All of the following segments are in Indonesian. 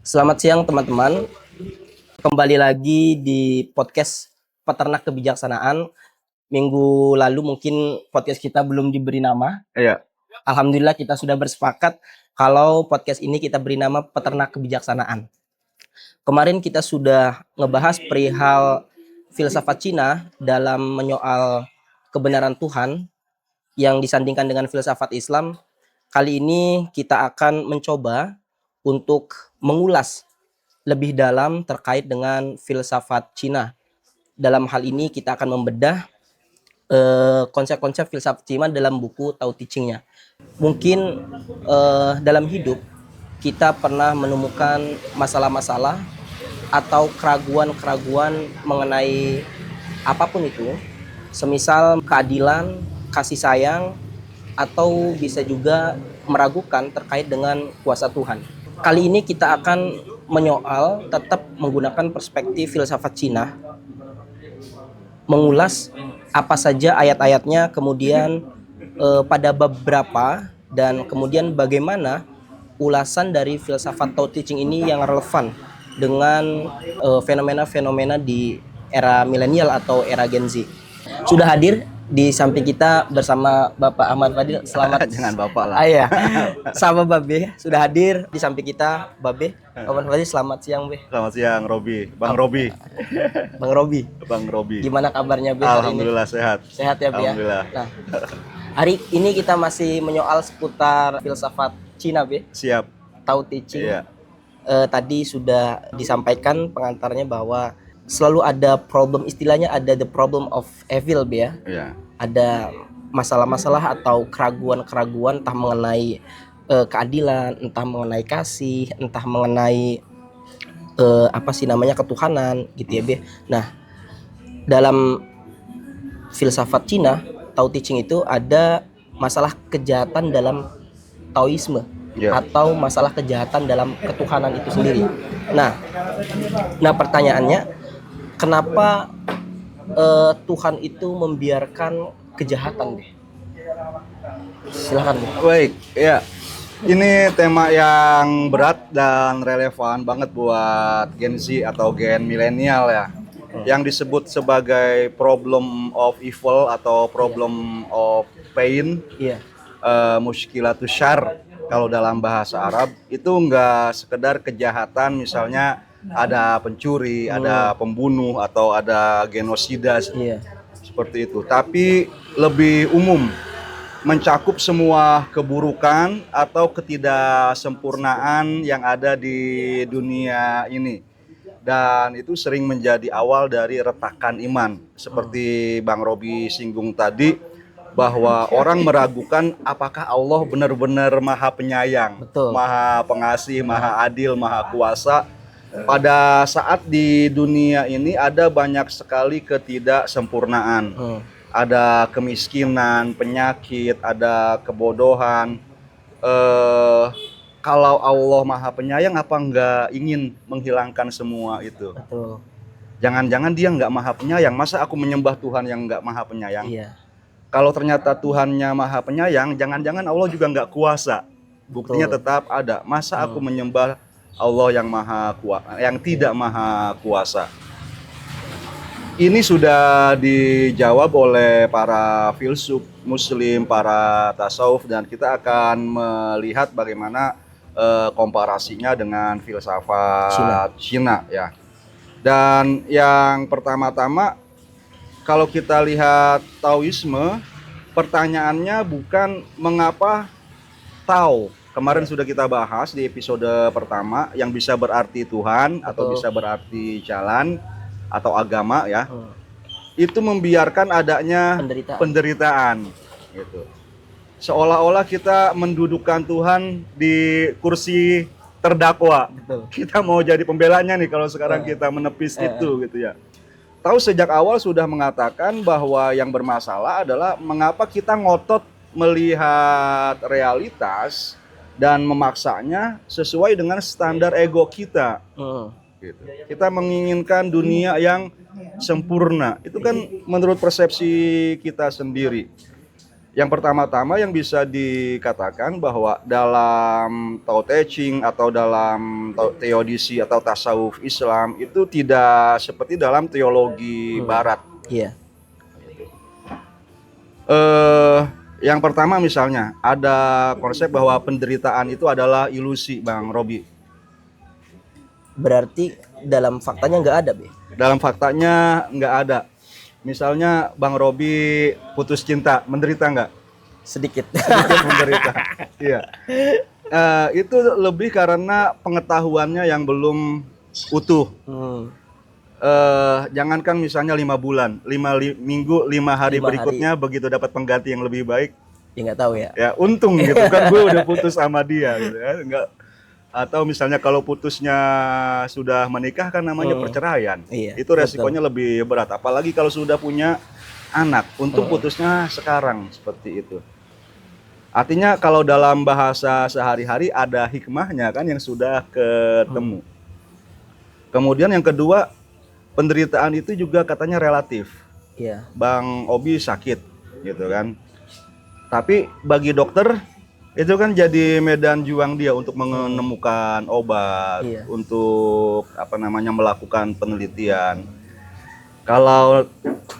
Selamat siang teman-teman. Kembali lagi di podcast Peternak Kebijaksanaan. Minggu lalu mungkin podcast kita belum diberi nama. Iya. Alhamdulillah kita sudah bersepakat kalau podcast ini kita beri nama Peternak Kebijaksanaan. Kemarin kita sudah ngebahas perihal filsafat Cina dalam menyoal kebenaran Tuhan yang disandingkan dengan filsafat Islam. Kali ini kita akan mencoba untuk mengulas lebih dalam terkait dengan filsafat Cina. Dalam hal ini kita akan membedah konsep-konsep filsafat Cina dalam buku Tao Te Ching-nya. Mungkin dalam hidup kita pernah menemukan masalah-masalah atau keraguan-keraguan mengenai apapun itu, semisal keadilan, kasih sayang, atau bisa juga meragukan terkait dengan kuasa Tuhan. Kali ini kita akan menyoal tetap menggunakan perspektif filsafat Cina, mengulas apa saja ayat-ayatnya, kemudian pada bab berapa, dan kemudian bagaimana ulasan dari filsafat Tao Te Ching ini yang relevan dengan fenomena-fenomena di era milenial atau era Gen Z. Sudah hadir di samping kita bersama Bapak Ahmad Fadil. Selamat. Jangan Bapak lah. Iya. Sama Babe sudah hadir di samping kita. Babe, Ahmad Fadil, selamat siang, Be. Selamat siang, Robi. Bang Robi. Bang Robi. Bang Robi. Gimana kabarnya, Be, hari ini? Alhamdulillah sehat. Sehat ya, Be, ya? Alhamdulillah. Nah, hari ini kita masih menyoal seputar filsafat Cina, Be. Siap. Tao Te Ching. Iya. Tadi sudah disampaikan pengantarnya bahwa selalu ada problem, istilahnya ada the problem of evil, Be, ya. Iya. Ada masalah-masalah atau keraguan-keraguan entah mengenai keadilan, entah mengenai kasih, entah mengenai ketuhanan gitu ya, Be. Nah, dalam filsafat Cina, Tao Te Ching itu ada masalah kejahatan dalam Taoisme. Ya. Atau masalah kejahatan dalam ketuhanan itu sendiri. Nah pertanyaannya, kenapa Tuhan itu membiarkan kejahatan, deh? Silakan, deh. Baik, ya. Ini tema yang berat dan relevan banget buat Gen Z atau Gen milenial ya. Yang disebut sebagai problem of evil atau problem of pain. Iya. Muskilatus syar kalau dalam bahasa Arab itu enggak sekedar kejahatan, misalnya ada pencuri, ada pembunuh atau ada genosida seperti itu, tapi lebih umum, mencakup semua keburukan atau ketidaksempurnaan yang ada di dunia ini, dan itu sering menjadi awal dari retakan iman seperti Bang Robi singgung tadi, bahwa orang meragukan apakah Allah benar-benar maha penyayang, Betul. maha pengasih, maha adil, maha kuasa. Pada saat di dunia ini ada banyak sekali ketidaksempurnaan. Ada kemiskinan, penyakit, ada kebodohan. Kalau Allah maha penyayang, apa enggak ingin menghilangkan semua itu? Betul. Jangan-jangan dia enggak maha penyayang, masa aku menyembah Tuhan yang enggak maha penyayang? Iya. Kalau ternyata Tuhannya maha penyayang, jangan-jangan Allah juga nggak kuasa. Buktinya tetap ada. Masa aku menyembah Allah yang maha kuasa, yang tidak maha kuasa? Ini sudah dijawab oleh para filsuf Muslim, para tasawuf, dan kita akan melihat bagaimana komparasinya dengan filsafat Cina ya. Dan yang pertama-tama, kalau kita lihat Taoisme, pertanyaannya bukan mengapa Tao. Kemarin sudah kita bahas di episode pertama, yang bisa berarti Tuhan atau bisa berarti jalan atau agama ya. Itu membiarkan adanya penderitaan gitu. Seolah-olah kita mendudukkan Tuhan di kursi terdakwa. Betul. Kita mau jadi pembelanya nih kalau sekarang kita menepis itu gitu ya. Tahu sejak awal sudah mengatakan bahwa yang bermasalah adalah mengapa kita ngotot melihat realitas dan memaksanya sesuai dengan standar ego kita. Gitu. Kita menginginkan dunia yang sempurna. Itu kan menurut persepsi kita sendiri. Yang pertama-tama yang bisa dikatakan bahwa dalam Tao Te Ching atau dalam teodisi atau tasawuf Islam itu tidak seperti dalam teologi Barat. Iya. Yang pertama misalnya ada konsep bahwa penderitaan itu adalah ilusi, Bang Robi. Berarti dalam faktanya nggak ada, Be? Dalam faktanya nggak ada. Misalnya Bang Robi putus cinta, menderita nggak? Sedikit. Sedikit menderita. Iya. Itu lebih karena pengetahuannya yang belum utuh. Jangankan misalnya 5 bulan, 5 minggu, 5 hari 5 berikutnya begitu dapat pengganti yang lebih baik, Ya nggak tahu ya. ya untung gitu kan, gue udah putus sama dia gitu ya. Enggak, atau misalnya kalau putusnya sudah menikah kan namanya perceraian. Iya, Itu resikonya lebih berat, apalagi kalau sudah punya anak. Untung putusnya sekarang seperti itu. Artinya kalau dalam bahasa sehari-hari ada hikmahnya kan yang sudah ketemu. Kemudian yang kedua, penderitaan itu juga katanya relatif. Iya. Bang Obi sakit gitu kan. Tapi bagi dokter itu kan jadi medan juang dia untuk menemukan obat, Iya. untuk melakukan penelitian. Kalau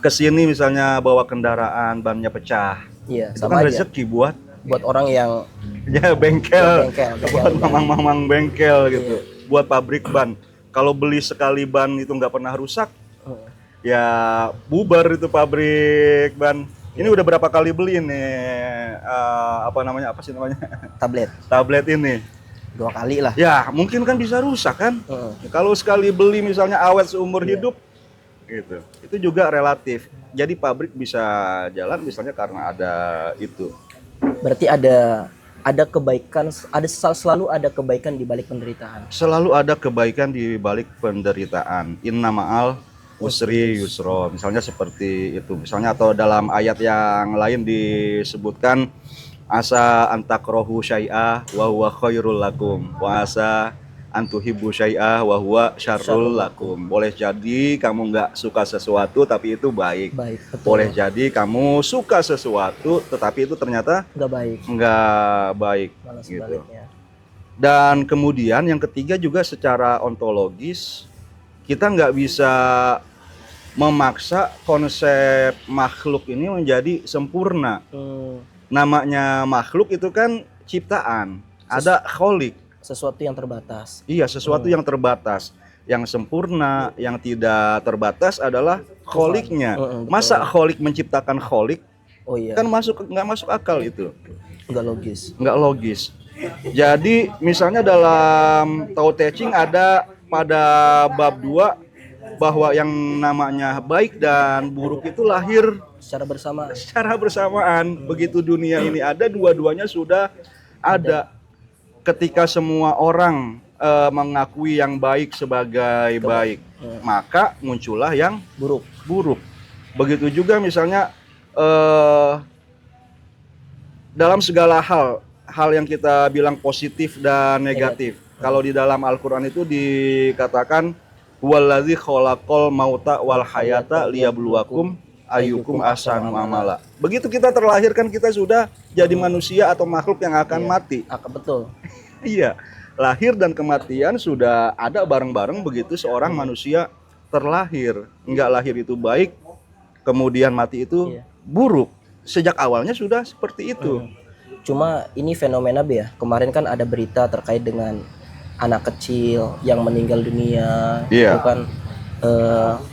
kesini misalnya bawa kendaraan bannya pecah, Iya, itu sama kan aja. rezeki buat Orang yang ya bengkel, bengkel, buat mamang-mamang bengkel gitu, buat pabrik ban. Kalau beli sekali ban itu nggak pernah rusak, ya bubar itu pabrik ban. Ini udah berapa kali beli nih apa sih namanya tablet ini? 2 kali lah. Ya mungkin kan bisa rusak kan. Kalau sekali beli misalnya awet seumur hidup gitu, itu juga relatif. Jadi pabrik bisa jalan misalnya karena ada itu. Berarti ada kebaikan, selalu ada kebaikan di balik penderitaan. Selalu ada kebaikan di balik penderitaan. Inna ma'al usri yusro, misalnya seperti itu. Misalnya atau dalam ayat yang lain disebutkan asa antakrohu syai'ah wa huwa khairul lakum wa asa antuhibbu syai'ah wa huwa syarrul lakum. Boleh jadi kamu nggak suka sesuatu tapi itu baik. Betul. Boleh jadi kamu suka sesuatu tetapi itu ternyata nggak baik Malah gitu. sebaliknya. Dan kemudian yang ketiga juga secara ontologis, kita nggak bisa memaksa konsep makhluk ini menjadi sempurna. Namanya makhluk itu kan ciptaan, ada kholik. Sesuatu yang terbatas. Iya, sesuatu yang terbatas. Yang sempurna, yang tidak terbatas adalah kholiknya. Masa kholik menciptakan kholik? Oh iya. Kan nggak masuk akal itu. Nggak logis. Nggak logis. Jadi misalnya dalam Tao Te Ching ada pada bab 2 bahwa yang namanya baik dan buruk itu lahir secara bersamaan. Begitu dunia ini ada, dua-duanya sudah ada. Ketika semua orang mengakui yang baik sebagai baik, maka muncullah yang buruk. Begitu juga misalnya dalam segala hal yang kita bilang positif dan negatif. Kalau di dalam Al-Quran itu dikatakan huwallazi khalaqal mauta wal hayata liyabluwakum ayyukum ahsanu amala. Begitu kita terlahir kan kita sudah jadi manusia atau makhluk yang akan mati. Betul. Iya, lahir dan kematian sudah ada bareng-bareng begitu seorang manusia terlahir. Enggak lahir itu baik, kemudian mati itu buruk. Sejak awalnya sudah seperti itu. Cuma ini fenomena ya. Kemarin kan ada berita terkait dengan anak kecil yang meninggal dunia. Itu kan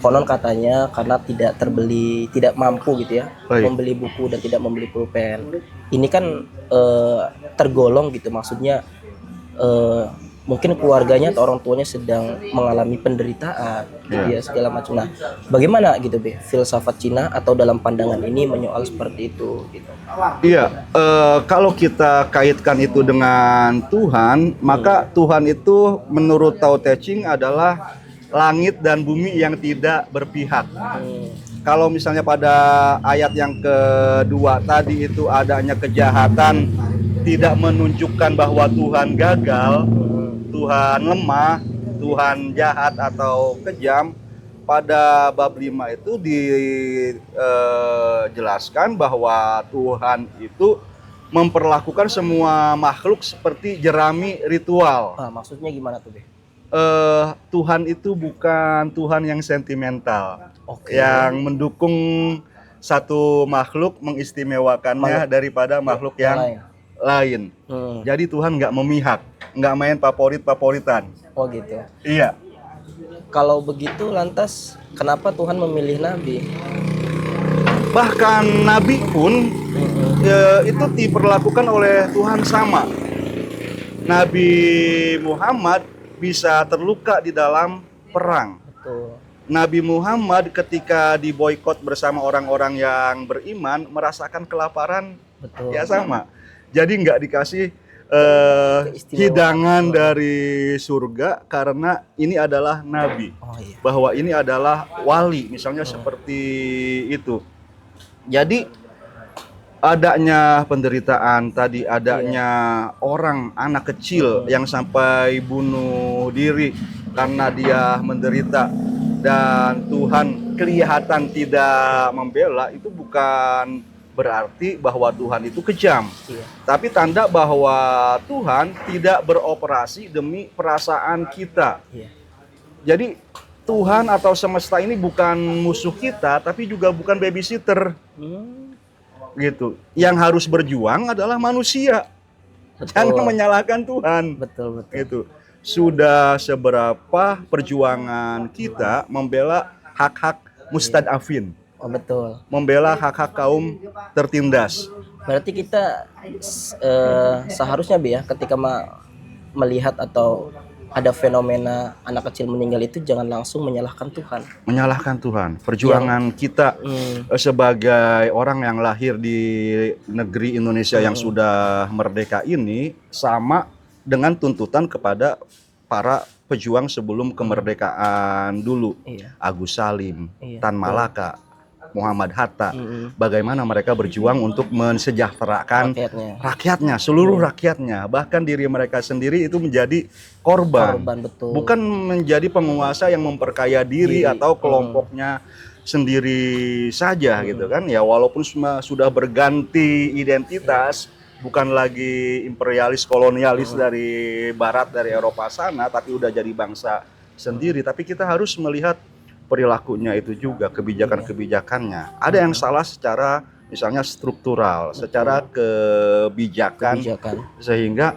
konon katanya karena tidak mampu gitu ya, membeli buku dan tidak membeli pulpen. Ini kan tergolong gitu, maksudnya mungkin keluarganya atau orang tuanya sedang mengalami penderitaan gitu ya, segala macam. Nah, bagaimana gitu filsafat Cina atau dalam pandangan ini menyoal seperti itu gitu. Iya, kalau kita kaitkan itu dengan Tuhan, maka Tuhan itu menurut Tao Te Ching adalah langit dan bumi yang tidak berpihak. Kalau misalnya pada ayat yang kedua tadi itu adanya kejahatan, tidak menunjukkan bahwa Tuhan gagal, Tuhan lemah, Tuhan jahat atau kejam, pada bab 5 itu dijelaskan bahwa Tuhan itu memperlakukan semua makhluk seperti jerami ritual. Maksudnya gimana tuh, Be? Tuhan itu bukan Tuhan yang sentimental, Oke. yang mendukung satu makhluk mengistimewakannya daripada makhluk yang lain. Jadi Tuhan nggak memihak, nggak main favorit-favoritan. Oh gitu. Iya. Kalau begitu lantas kenapa Tuhan memilih Nabi? Bahkan Nabi pun itu diperlakukan oleh Tuhan sama. Nabi Muhammad bisa terluka di dalam perang. Betul. Nabi Muhammad ketika diboikot bersama orang-orang yang beriman merasakan kelaparan. Betul. Ya sama. Jadi nggak dikasih hidangan dari surga karena ini adalah nabi. Oh, iya. Bahwa ini adalah wali, misalnya seperti itu. Jadi adanya penderitaan tadi, adanya orang anak kecil yang sampai bunuh diri karena dia menderita dan Tuhan kelihatan tidak membela, itu bukan berarti bahwa Tuhan itu kejam. Tapi tanda bahwa Tuhan tidak beroperasi demi perasaan kita. Jadi Tuhan atau semesta ini bukan musuh kita, tapi juga bukan babysitter. Gitu. Yang harus berjuang adalah manusia. Betul. Jangan menyalahkan Tuhan. Betul. Gitu. Sudah seberapa perjuangan kita membela hak-hak mustadafin. Oh, betul. Membela hak-hak kaum tertindas. Berarti kita seharusnya, Be, ya, ketika melihat atau ada fenomena anak kecil meninggal itu jangan langsung menyalahkan Tuhan. Menyalahkan Tuhan. Perjuangan kita sebagai orang yang lahir di negeri Indonesia yang sudah merdeka ini sama dengan tuntutan kepada para pejuang sebelum kemerdekaan dulu. Agus Salim, Tan Malaka, Muhammad Hatta. Bagaimana mereka berjuang untuk mensejahterakan rakyatnya, seluruh rakyatnya, bahkan diri mereka sendiri itu menjadi korban. Betul. Bukan menjadi penguasa yang memperkaya diri atau kelompoknya sendiri saja gitu kan. Ya walaupun sudah berganti identitas, bukan lagi imperialis kolonialis dari barat, dari Eropa sana, tapi udah jadi bangsa sendiri. Tapi kita harus melihat perilakunya itu juga, kebijakan-kebijakannya. Ada yang salah secara misalnya struktural, secara kebijakan. Sehingga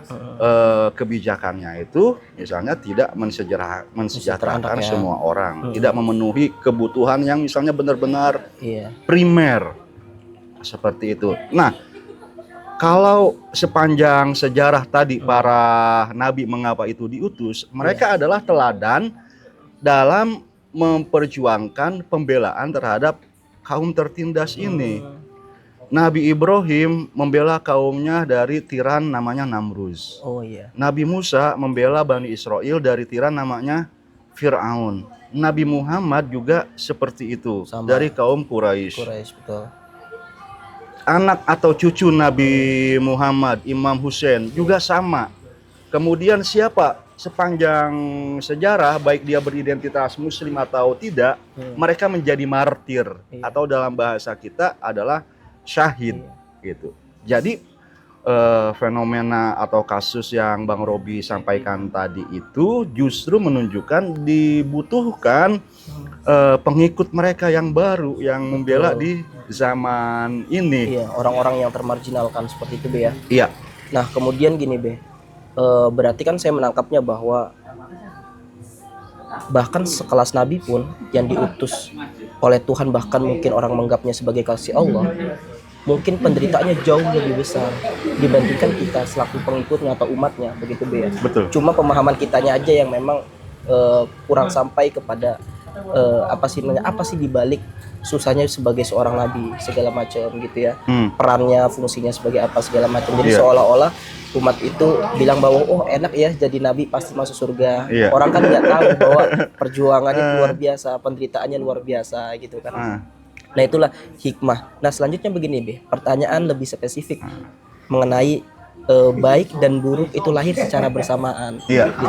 kebijakannya itu misalnya tidak mensejahterakan semua orang, tidak memenuhi kebutuhan yang misalnya benar-benar primer. Seperti itu. Nah, kalau sepanjang sejarah tadi para nabi mengapa itu diutus, mereka adalah teladan dalam memperjuangkan pembelaan terhadap kaum tertindas ini. Nabi Ibrahim membela kaumnya dari tiran namanya Namruz. Nabi Musa membela Bani Israel dari tiran namanya Fir'aun. Nabi Muhammad juga seperti itu, dari kaum Quraisy. Betul. Anak atau cucu Nabi Muhammad, Imam Hussein juga sama. Kemudian siapa sepanjang sejarah, baik dia beridentitas muslim atau tidak, mereka menjadi martir atau dalam bahasa kita adalah syahid gitu. Jadi fenomena atau kasus yang Bang Robi sampaikan tadi itu justru menunjukkan dibutuhkan pengikut mereka yang baru yang membela di zaman ini. Orang-orang yang termarginalkan seperti itu, Be, ya. Iya. Nah, kemudian gini, Be. Berarti kan saya menangkapnya bahwa bahkan sekelas Nabi pun yang diutus oleh Tuhan, bahkan mungkin orang menganggapnya sebagai kasih Allah, mungkin penderitaannya jauh lebih besar dibandingkan kita selaku pengikutnya atau umatnya, begitu, Be, ya. Betul. Cuma pemahaman kitanya aja yang memang kurang sampai kepada apa sih dibalik susahnya sebagai seorang nabi segala macam gitu ya, perannya, fungsinya sebagai apa segala macam. Jadi seolah-olah umat itu bilang bahwa oh enak ya jadi nabi pasti masuk surga. Orang kan nggak tahu bahwa perjuangannya luar biasa, penderitaannya luar biasa gitu kan. Nah itulah hikmah. Nah selanjutnya begini, Be, pertanyaan lebih spesifik mengenai baik dan buruk itu lahir secara bersamaan. Gitu.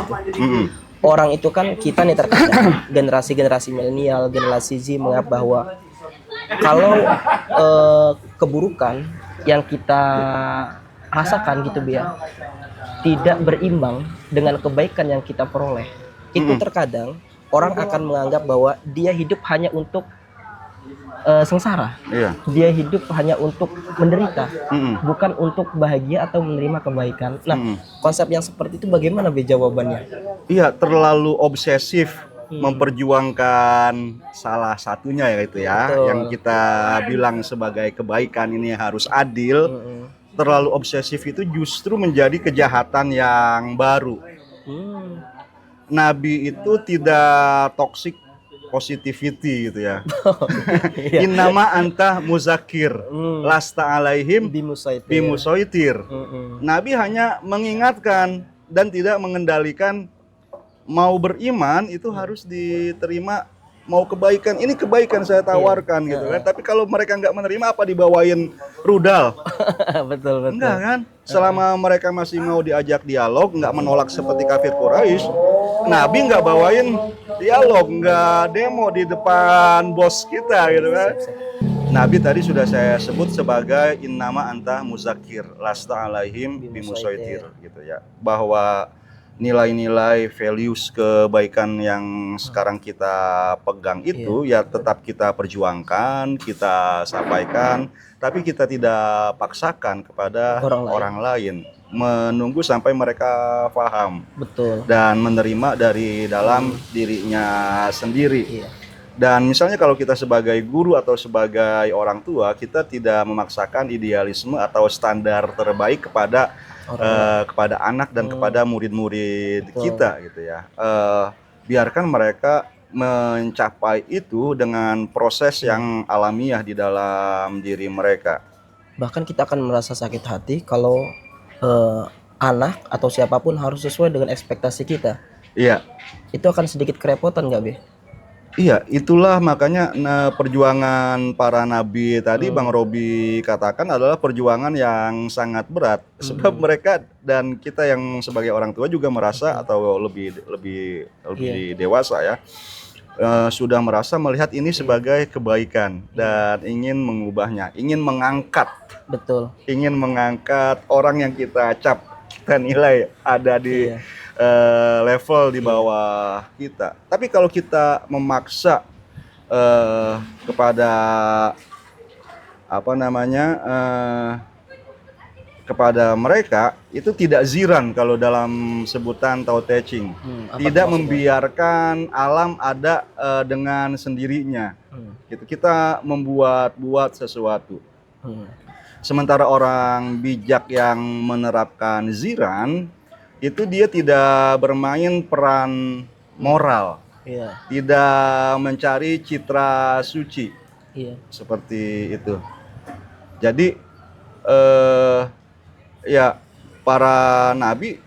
orang itu kan kita nih terkadang generasi milenial, generasi Z menganggap bahwa kalau keburukan yang kita rasakan gitu ya tidak berimbang dengan kebaikan yang kita peroleh, itu terkadang orang akan menganggap bahwa dia hidup hanya untuk sengsara. Iya. Dia hidup hanya untuk menderita, bukan untuk bahagia atau menerima kebaikan. Nah, konsep yang seperti itu bagaimana Be jawabannya? Iya, terlalu obsesif memperjuangkan salah satunya ya itu ya, Betul. yang kita bilang sebagai kebaikan ini harus adil. Terlalu obsesif itu justru menjadi kejahatan yang baru. Nabi itu tidak toxic positivity gitu ya. Innama anta muzakir, lasta alaihim bimusaitir. Nabi hanya mengingatkan dan tidak mengendalikan. Mau beriman itu harus diterima, mau kebaikan ini kebaikan saya tawarkan gitu kan. Tapi kalau mereka nggak menerima, apa dibawain rudal? Betul. Enggak kan? Selama mereka masih mau diajak dialog, nggak menolak seperti kafir Quraisy, Nabi nggak bawain dialog, nggak demo di depan bos kita gitu kan. Nabi tadi sudah saya sebut sebagai innama anta muzakir, lasta alaihim bimusaitir gitu ya. Bahwa nilai-nilai values kebaikan yang sekarang kita pegang itu ya tetap kita perjuangkan, kita sampaikan, tapi kita tidak paksakan kepada orang lain. Menunggu sampai mereka paham. Betul. Dan menerima dari dalam dirinya sendiri. Dan misalnya kalau kita sebagai guru atau sebagai orang tua, kita tidak memaksakan idealisme atau standar terbaik kepada anak dan kepada murid-murid kita gitu ya. Biarkan mereka mencapai itu dengan proses yang alamiah di dalam diri mereka. Bahkan kita akan merasa sakit hati kalau anak atau siapapun harus sesuai dengan ekspektasi kita. Iya. Itu akan sedikit kerepotan nggak, Be? Iya, itulah makanya perjuangan para nabi tadi Bang Robi katakan adalah perjuangan yang sangat berat. Sebab mereka dan kita yang sebagai orang tua juga merasa atau lebih dewasa ya, sudah merasa melihat ini sebagai kebaikan dan ingin mengubahnya, ingin mengangkat. Betul. Ingin mengangkat orang yang kita kita nilai ada di level di bawah kita. Tapi kalau kita memaksa kepada kepada mereka, itu tidak ziran kalau dalam sebutan Tao Te Ching. Tidak membiarkan alam ada dengan sendirinya. Gitu. Kita membuat sesuatu. Sementara orang bijak yang menerapkan ziran itu dia tidak bermain peran moral, tidak mencari citra suci, seperti itu. Jadi ya para nabi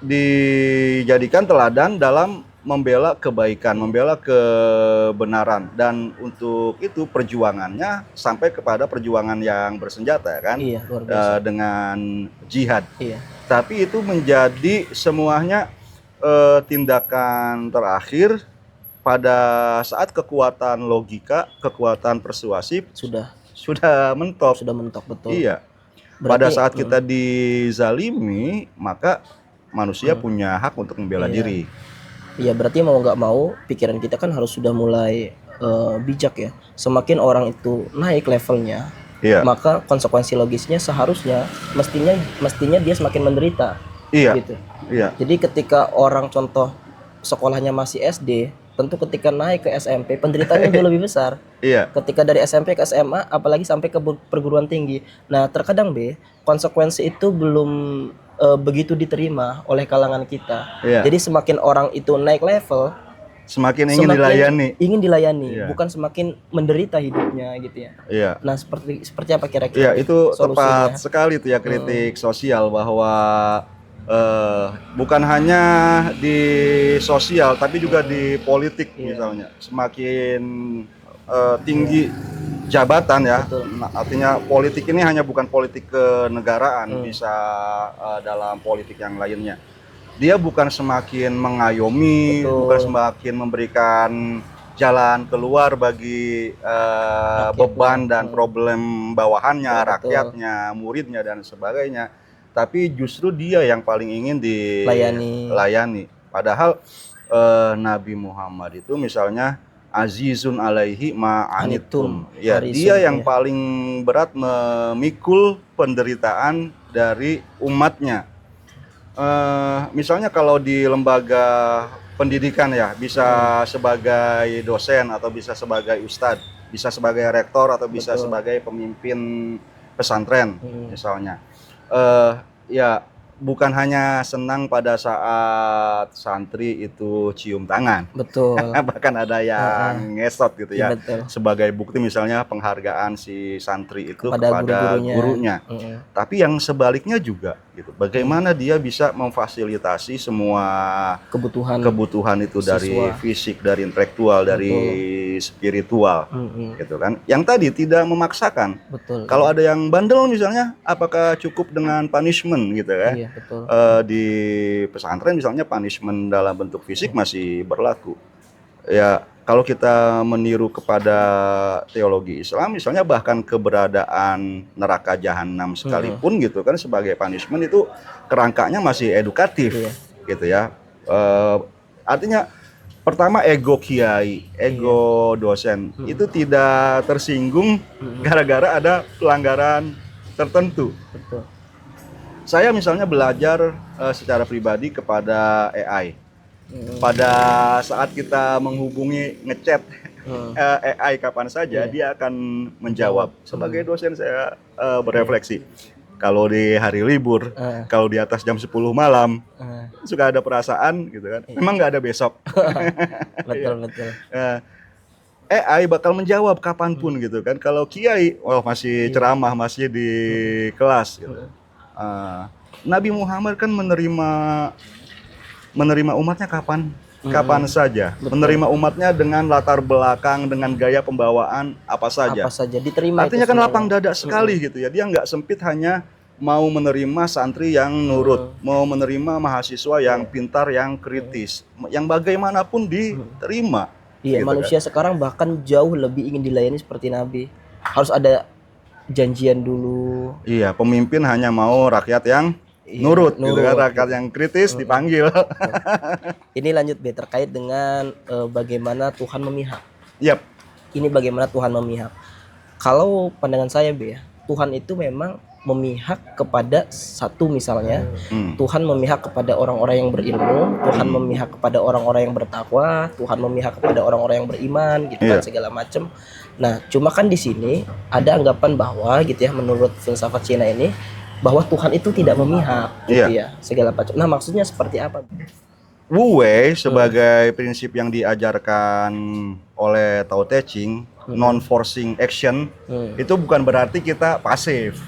dijadikan teladan dalam membela kebaikan, membela kebenaran, dan untuk itu perjuangannya sampai kepada perjuangan yang bersenjata kan, dengan jihad. Tapi itu menjadi semuanya tindakan terakhir pada saat kekuatan logika, kekuatan persuasif sudah mentok. Betul. Iya. Pada saat kita dizalimi, maka manusia punya hak untuk membela diri. Iya, berarti mau nggak mau pikiran kita kan harus sudah mulai bijak ya. Semakin orang itu naik levelnya, maka konsekuensi logisnya seharusnya mestinya dia semakin menderita. Gitu. Jadi ketika orang contoh sekolahnya masih SD, tentu ketika naik ke SMP penderitaannya jauh lebih besar. Ketika dari SMP ke SMA, apalagi sampai ke perguruan tinggi. Nah, terkadang konsekuensi itu belum begitu diterima oleh kalangan kita. Jadi semakin orang itu naik level, semakin ingin dilayani, bukan semakin menderita hidupnya gitu ya. Nah, seperti apa kira-kira? Itu solusinya? tepat sekali tuh ya kritik sosial, bahwa bukan hanya di sosial tapi juga di politik misalnya. Semakin tinggi jabatan ya, artinya politik ini hanya bukan politik kenegaraan, bisa dalam politik yang lainnya. dia bukan semakin mengayomi, Betul. bukan semakin memberikan jalan keluar bagi Rakyatnya. beban dan problem bawahannya, Betul. rakyatnya, muridnya dan sebagainya. Tapi justru dia yang paling ingin Layani. dilayani. Padahal Nabi Muhammad itu misalnya azizun alaihi ma'anitum. Ya, Harisun, dia yang ya. paling berat memikul penderitaan dari umatnya. Misalnya kalau di lembaga pendidikan ya, bisa sebagai dosen atau bisa sebagai ustadz, bisa sebagai rektor atau bisa Betul. sebagai pemimpin pesantren misalnya. Ya bukan hanya senang pada saat santri itu cium tangan, Betul. bahkan ada yang ngesot gitu ya. Betul. Sebagai bukti misalnya penghargaan si santri itu Kepada kepada guru-gurunya. gurunya. Tapi yang sebaliknya juga gitu. Bagaimana dia bisa memfasilitasi semua kebutuhan itu siswa. dari fisik, dari intelektual, dari spiritual, Mm-mm. gitu kan? Yang tadi tidak memaksakan. Betul. Kalau ada yang bandel misalnya, apakah cukup dengan punishment gitu kan? Iya, betul. Di pesantren misalnya punishment dalam bentuk fisik masih berlaku. Ya, kalau kita meniru kepada teologi Islam, misalnya bahkan keberadaan neraka jahanam sekalipun gitu kan sebagai punishment itu kerangkanya masih edukatif, gitu ya. Artinya pertama ego kiai, ego dosen itu tidak tersinggung gara-gara ada pelanggaran tertentu. Betul. Saya misalnya belajar secara pribadi kepada AI. Pada saat kita menghubungi ngechat AI kapan saja, dia akan menjawab. Sebagai dosen saya berefleksi. Kalau di hari libur, kalau di atas jam 10 malam, suka ada perasaan gitu kan. Memang nggak ada besok. Betul. AI bakal menjawab kapanpun gitu kan. Kalau kiai, masih ceramah, masih di kelas gitu. Nabi Muhammad kan menerima umatnya kapan saja. Betul. Menerima umatnya dengan latar belakang, dengan gaya pembawaan apa saja. Diterima. Artinya kan lapang dada sekali gitu ya. Dia nggak sempit hanya mau menerima santri yang nurut, mau menerima mahasiswa yang pintar, yang kritis, yang bagaimanapun diterima. Iya, gitu manusia kan sekarang bahkan jauh lebih ingin dilayani seperti Nabi. Harus ada janjian dulu. Iya, pemimpin hanya mau rakyat yang nurut gitu kan, rakyat yang kritis dipanggil. Ini lanjut B, terkait dengan bagaimana Tuhan memihak. Yap. Ini bagaimana Tuhan memihak. Kalau pandangan saya B ya, Tuhan itu memang memihak kepada satu misalnya, Tuhan memihak kepada orang-orang yang berilmu, Tuhan memihak kepada orang-orang yang bertakwa, Tuhan memihak kepada orang-orang yang beriman, gitu kan segala macam. Nah, cuma kan di sini ada anggapan bahwa gitu ya, menurut filsafat Cina ini, bahwa Tuhan itu tidak memihak, gitu ya, segala macam. Nah, maksudnya seperti apa? Wu Wei sebagai prinsip yang diajarkan oleh Tao Te Ching, non-forcing action, itu bukan berarti kita pasif.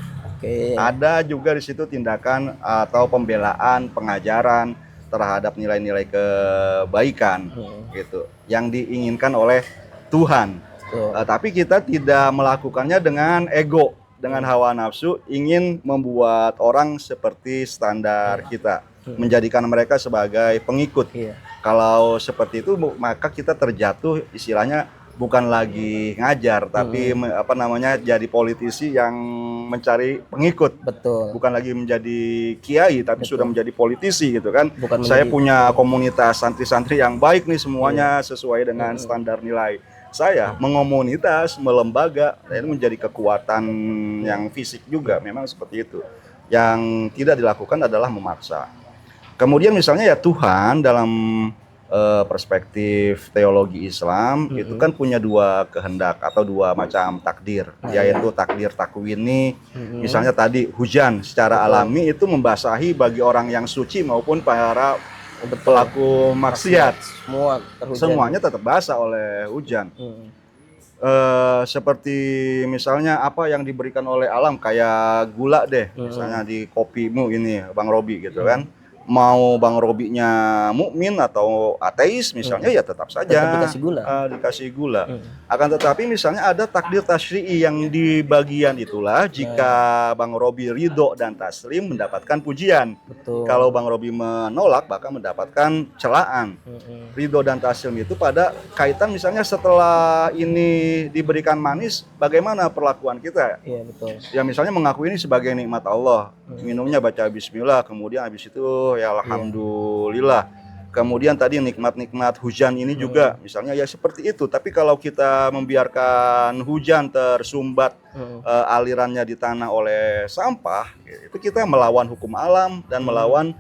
Ada juga di situ tindakan atau pembelaan, pengajaran terhadap nilai-nilai kebaikan, gitu, yang diinginkan oleh Tuhan. Tapi kita tidak melakukannya dengan ego, dengan hawa nafsu, ingin membuat orang seperti standar kita, menjadikan mereka sebagai pengikut. Kalau seperti itu, maka kita terjatuh istilahnya bukan lagi ngajar, tapi jadi politisi yang mencari pengikut. Betul. Bukan lagi menjadi kiai, tapi sudah menjadi politisi gitu kan. Saya punya komunitas santri-santri yang baik nih, semuanya sesuai dengan standar nilai. Saya mengomunitas, melembaga, ini menjadi kekuatan yang fisik juga, memang seperti itu. Yang tidak dilakukan adalah memaksa. Kemudian misalnya ya Tuhan dalam perspektif teologi Islam itu kan punya dua kehendak atau dua macam takdir, yaitu takdir takwini. Misalnya tadi hujan secara alami itu membasahi bagi orang yang suci maupun para pelaku maksiat, semuanya tetap basah oleh hujan. Seperti misalnya apa yang diberikan oleh alam, kayak gula deh, misalnya di kopimu ini Bang Robi gitu kan, mau Bang Robinya mukmin atau ateis misalnya, ya tetap saja Tetap dikasih gula. dikasih gula. Akan tetapi misalnya ada takdir tasyri'i yang di bagian itulah jika Bang Robi ridho dan taslim mendapatkan pujian. Betul. Kalau Bang Robi menolak bahkan mendapatkan celaan. Ridho dan taslim itu pada kaitan misalnya setelah ini diberikan manis, bagaimana perlakuan kita? Iya, betul. Ya misalnya mengaku ini sebagai nikmat Allah, minumnya baca bismillah, kemudian habis itu ya alhamdulillah. Kemudian tadi nikmat-nikmat hujan ini juga misalnya ya seperti itu. Tapi kalau kita membiarkan hujan tersumbat alirannya di tanah oleh sampah, itu kita melawan hukum alam dan melawan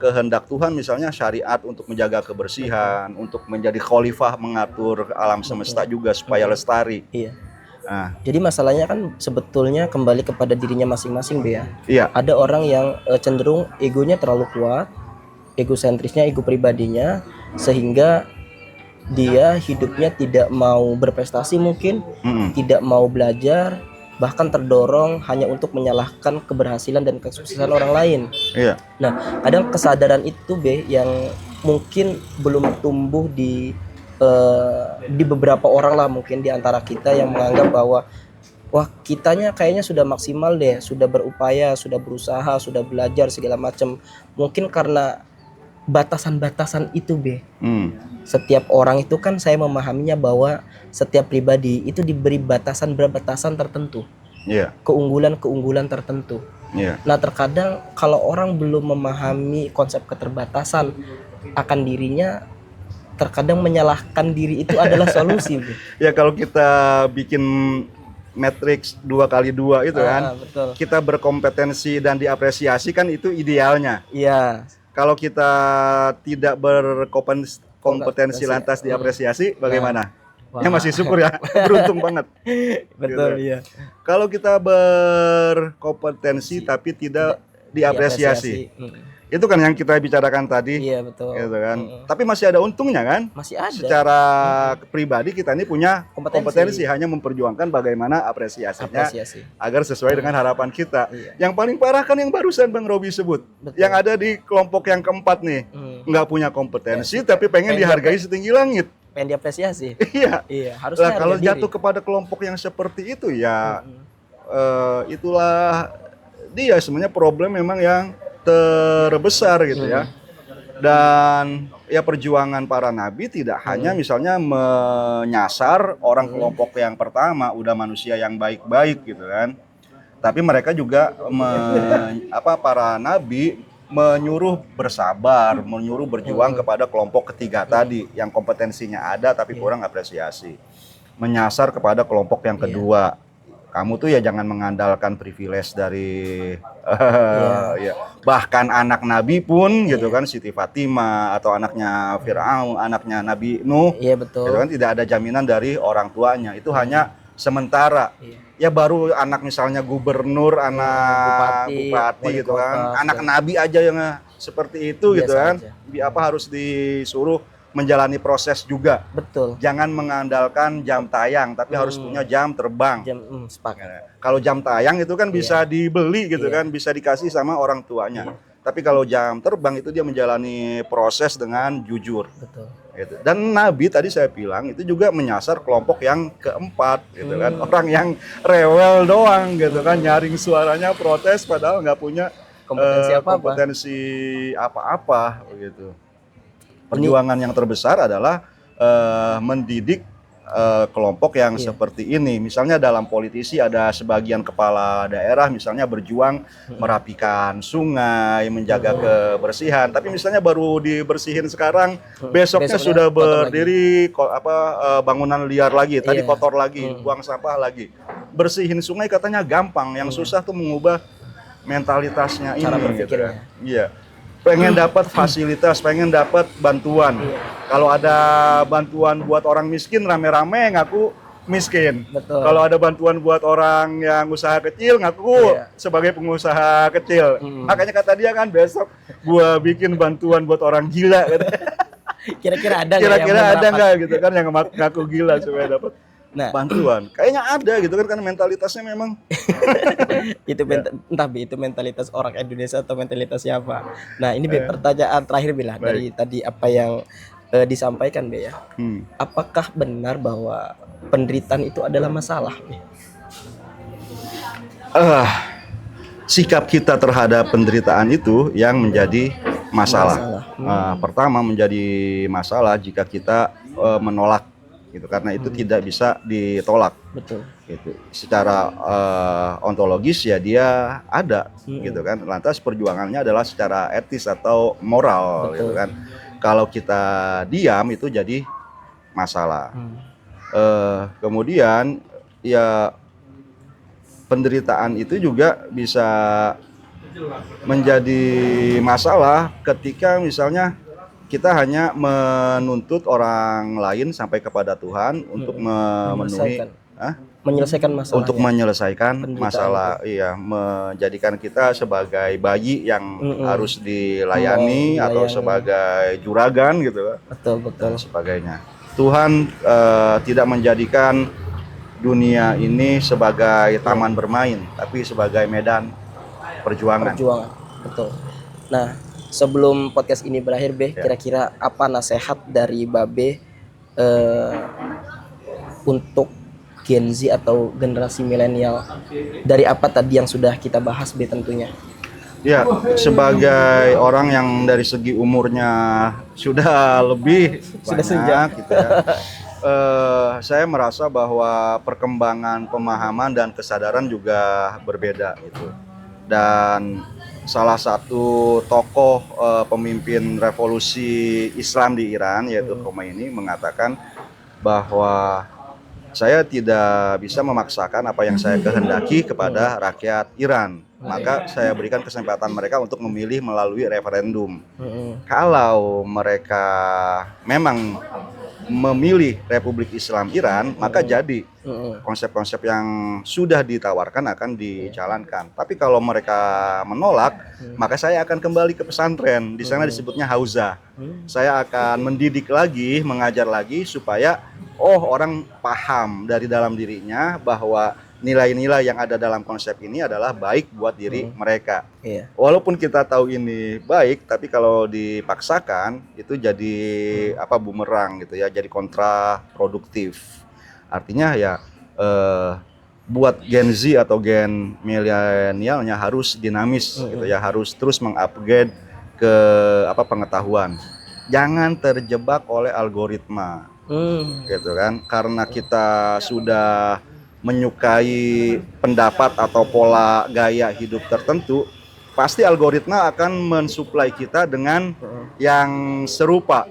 kehendak Tuhan, misalnya syariat untuk menjaga kebersihan, untuk menjadi khalifah mengatur alam semesta juga supaya lestari. Iya. Nah, Jadi masalahnya kan sebetulnya kembali kepada dirinya masing-masing, Be ya. iya, Ada orang yang cenderung egonya terlalu kuat, egosentrisnya, ego pribadinya, sehingga dia hidupnya tidak mau berprestasi mungkin, tidak mau belajar, bahkan terdorong hanya untuk menyalahkan keberhasilan dan kesuksesan orang lain. iya, Nah, kadang kesadaran itu, Be, yang mungkin belum tumbuh di beberapa orang lah, mungkin di antara kita yang menganggap bahwa wah, kitanya kayaknya sudah maksimal deh, sudah berupaya, sudah berusaha, sudah belajar segala macam. Mungkin karena batasan-batasan itu, Be. Setiap orang itu kan saya memahaminya bahwa setiap pribadi itu diberi batasan-batasan tertentu, iya, keunggulan-keunggulan tertentu. iya. Nah, terkadang kalau orang belum memahami konsep keterbatasan akan dirinya, terkadang menyalahkan diri itu adalah solusi, Be. Ya kalau kita bikin matriks 2x2 itu kan, Betul. kita berkompetensi dan diapresiasi kan itu idealnya. Iya, Kalau kita tidak berkompetensi lantas diapresiasi, bagaimana? Wah. Ya masih syukur ya, beruntung banget. betul, Gitu. iya. Kalau kita berkompetensi tapi tidak diapresiasi, itu kan yang kita bicarakan tadi, Iya, betul. gitu kan. Tapi masih ada untungnya kan? Masih ada. Secara pribadi kita ini punya kompetensi, hanya memperjuangkan bagaimana apresiasinya agar sesuai dengan harapan kita. Yang paling parah kan yang barusan Bang Robi sebut, yang ada di kelompok yang keempat nih, nggak punya kompetensi tapi pengen dihargai setinggi langit. Pengen diapresiasi. Iya. Iya, harusnya Nah, kalau harga diri. jatuh kepada kelompok yang seperti itu ya, itulah dia sebenarnya problem memang yang terbesar gitu ya. Dan ya perjuangan para nabi tidak hanya misalnya menyasar orang kelompok yang pertama, udah manusia yang baik-baik gitu kan. Tapi mereka juga para nabi menyuruh bersabar, menyuruh berjuang kepada kelompok ketiga tadi yang kompetensinya ada tapi kurang apresiasi. Menyasar kepada kelompok yang kedua. Kamu tuh ya jangan mengandalkan privilege dari ya. Bahkan anak Nabi pun gitu kan, Siti Fatimah atau anaknya Fir'aun, anaknya Nabi Nuh, Iya, betul. gitu kan, tidak ada jaminan dari orang tuanya. Itu hanya sementara. Ya baru anak misalnya gubernur, anak bupati gitu kan, anak Nabi aja yang seperti itu gitu kan. Apa harus disuruh menjalani proses juga. Betul. Jangan mengandalkan jam tayang, tapi harus punya jam terbang. Sepakat. Kalau jam tayang itu kan bisa dibeli gitu kan, bisa dikasih sama orang tuanya. Tapi kalau jam terbang itu dia menjalani proses dengan jujur. Betul. Gitu. Dan Nabi tadi saya bilang itu juga menyasar kelompok yang keempat gitu kan, orang yang rewel doang gitu kan, nyaring suaranya protes padahal nggak punya kompetensi apa-apa begitu. Perjuangan yang terbesar adalah mendidik kelompok yang seperti ini. Misalnya dalam politisi ada sebagian kepala daerah misalnya berjuang merapikan sungai, menjaga kebersihan. Tapi misalnya baru dibersihin sekarang, besoknya sudah berdiri bangunan liar lagi, tadi kotor lagi, buang sampah lagi. Bersihin sungai katanya gampang, yang susah tuh mengubah mentalitasnya ini. Cara berpikirnya. Iya. Pengen dapat fasilitas, pengen dapat bantuan. Kalau ada bantuan buat orang miskin, rame-rame ngaku miskin. Betul. Kalau ada bantuan buat orang yang usaha kecil, ngaku sebagai pengusaha kecil. Makanya kata dia kan, besok gua bikin bantuan buat orang gila. Kira-kira ada nggak gitu kan yang ngaku gila supaya dapat Nah, bantuan. Kayaknya ada gitu kan, karena mentalitasnya memang itu entah Bi, itu mentalitas orang Indonesia atau mentalitas siapa. Nah, ini Bi, pertanyaan terakhir Bila dari tadi apa yang disampaikan Bi ya. Apakah benar bahwa penderitaan itu adalah masalah Bi? Sikap kita terhadap penderitaan itu yang menjadi masalah. Pertama menjadi masalah jika kita menolak gitu, karena itu tidak bisa ditolak. Betul. Gitu. Secara ontologis ya dia ada gitu kan. Lantas perjuangannya adalah secara etis atau moral. Betul. Gitu kan. Kalau kita diam itu jadi masalah. Kemudian ya penderitaan itu juga bisa menjadi masalah ketika misalnya kita hanya menuntut orang lain sampai kepada Tuhan untuk menyelesaikan masalah. Untuk menyelesaikan masalah, iya, menjadikan kita sebagai bayi yang harus dilayani atau sebagai juragan gitu. Betul. Dan sebagainya. Tuhan tidak menjadikan dunia ini sebagai taman bermain, tapi sebagai medan perjuangan. Betul. Nah, sebelum podcast ini berakhir, Be, kira-kira apa nasihat dari Babe untuk Gen Z atau generasi milenial dari apa tadi yang sudah kita bahas, Be, tentunya? Ya, sebagai orang yang dari segi umurnya sudah lebih banyak, gitu ya. Saya merasa bahwa perkembangan pemahaman dan kesadaran juga berbeda gitu. Dan salah satu tokoh pemimpin revolusi Islam di Iran yaitu Khomeini mengatakan bahwa saya tidak bisa memaksakan apa yang saya kehendaki kepada rakyat Iran. Maka saya berikan kesempatan mereka untuk memilih melalui referendum. Kalau mereka memang memilih Republik Islam Iran, maka jadi konsep-konsep yang sudah ditawarkan akan dijalankan. Tapi kalau mereka menolak, maka saya akan kembali ke pesantren. Di sana disebutnya Hauza. Saya akan mendidik lagi, mengajar lagi supaya orang paham dari dalam dirinya bahwa nilai-nilai yang ada dalam konsep ini adalah baik buat diri mereka. Walaupun kita tahu ini baik, tapi kalau dipaksakan itu jadi bumerang gitu ya, jadi kontraproduktif. Artinya ya buat Gen Z atau gen milenialnya harus dinamis gitu ya, harus terus mengupgrade ke pengetahuan. Jangan terjebak oleh algoritma. Gitu kan, karena kita sudah menyukai pendapat atau pola gaya hidup tertentu, pasti algoritma akan mensuplai kita dengan yang serupa,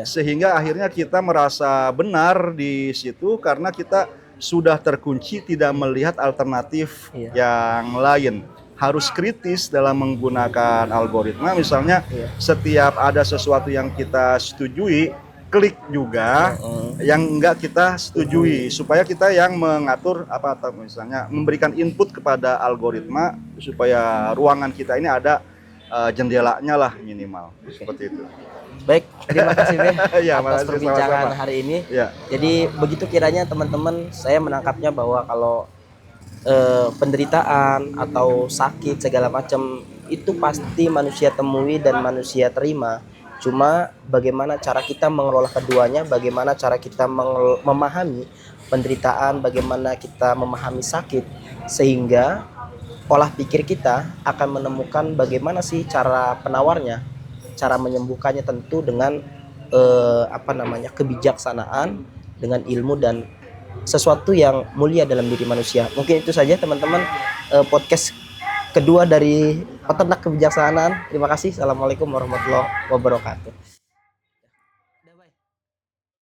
sehingga akhirnya kita merasa benar di situ karena kita sudah terkunci tidak melihat alternatif yang lain. Harus kritis dalam menggunakan algoritma, misalnya setiap ada sesuatu yang kita setujui, klik juga yang enggak kita setujui, supaya kita yang mengatur atau misalnya memberikan input kepada algoritma supaya ruangan kita ini ada jendelanya lah minimal, seperti itu. Baik, terima kasih Be atas perbincangan hari ini. Jadi begitu kiranya teman-teman, saya menangkapnya bahwa kalau penderitaan atau sakit segala macam itu pasti manusia temui dan manusia terima. Cuma bagaimana cara kita mengelola keduanya, bagaimana cara kita memahami penderitaan, bagaimana kita memahami sakit, sehingga olah pikir kita akan menemukan bagaimana sih cara penawarnya, cara menyembuhkannya, tentu dengan kebijaksanaan, dengan ilmu dan sesuatu yang mulia dalam diri manusia. Mungkin itu saja teman-teman podcast kedua dari Peternak Kebijaksanaan. Terima kasih. Assalamualaikum warahmatullahi wabarakatuh.